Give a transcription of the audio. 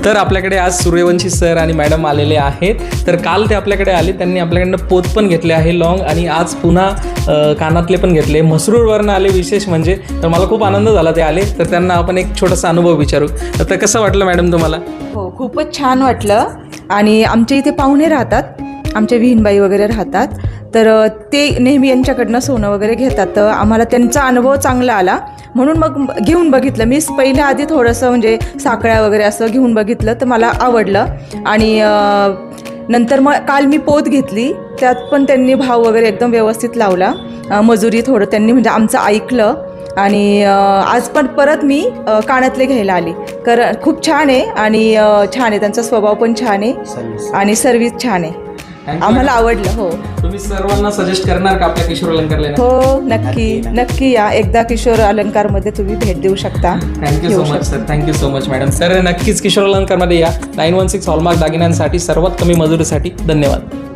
तर आपल्याकडे आज सूर्यवंशी सर आणि मॅडम आलेले आहेत. तर काल ते आपल्याकडे आले, त्यांनी आपल्याकडनं पोत पण घेतले आहे लॉंग, आणि आज पुन्हा कानातले पण घेतले. म्हसरूळवरनं आले विशेष म्हणजे. तर मला खूप आनंद झाला ते आले. तर त्यांना आपण एक छोटासा अनुभव विचारू. तर कसं वाटलं मॅडम तुम्हाला? हो, खूपच छान वाटलं. आणि आमच्या इथे पाहुणे राहतात, आमच्या विहीनबाई वगैरे राहतात, तर ते नेहमी यांच्याकडनं सोनं वगैरे घेतात. तर आम्हाला त्यांचा अनुभव चांगला आला, म्हणून मग घेऊन बघितलं. मी पहिल्या आधी थोडंसं म्हणजे साखळ्या वगैरे असं घेऊन बघितलं, तर मला आवडलं. आणि नंतर मग काल मी पोत घेतली, त्यात पण त्यांनी भाव वगैरे एकदम व्यवस्थित लावला. मजुरी थोडं त्यांनी म्हणजे आमचं ऐकलं. आणि आज पण परत मी कानातले घ्यायला आली. खूप छान आहे आणि छान आहे, त्यांचा स्वभाव पण छान आहे आणि सर्व्हिस छान आहे. आम्हाला आवडलं. हो, तुम्ही सर्वांना सजेस्ट करणार का आपल्या किशोर अलंकारला? हो, नक्की या. एकदा किशोर अलंकारमध्ये तुम्ही भेट देऊ शकता. Thank you so much sir. Thank you so much madam. Sir नक्कीच किशोर अलंकारमध्ये या. 916 हॉलमार्क दागिन्यांसाठी सर्वात कमी मजुरीसाठी. धन्यवाद.